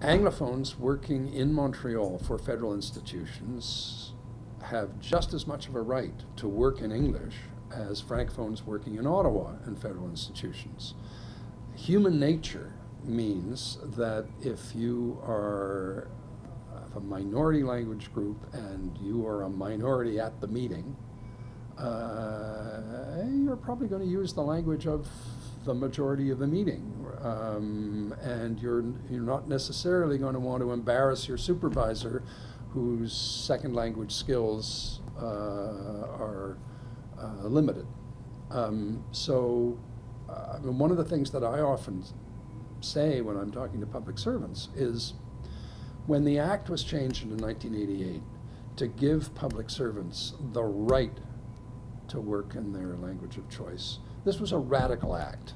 Anglophones working in Montreal for federal institutions have just as much of a right to work in English as Francophones working in Ottawa in federal institutions. Human nature means that if you are a minority language group and you are a minority at the meeting, you're probably going to use the language of the majority of the meeting, and you're not necessarily going to want to embarrass your supervisor whose second language skills are limited. So one of the things that I often say when I'm talking to public servants is, when the Act was changed in 1988 to give public servants the right to work in their language of choice, this was a radical act.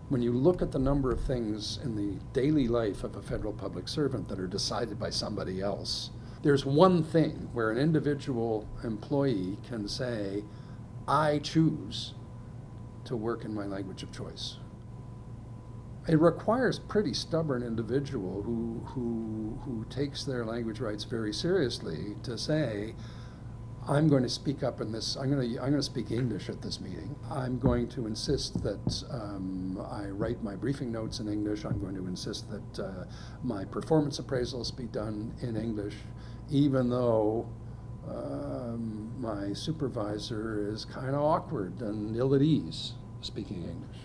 When you look at the number of things in the daily life of a federal public servant that are decided by somebody else, there's one thing where an individual employee can say, I choose to work in my language of choice. It requires a pretty stubborn individual who takes their language rights very seriously to say, I'm going to speak up in this, I'm going to speak English at this meeting. I'm going to insist that I write my briefing notes in English. I'm going to insist that my performance appraisals be done in English, even though my supervisor is kind of awkward and ill at ease speaking English.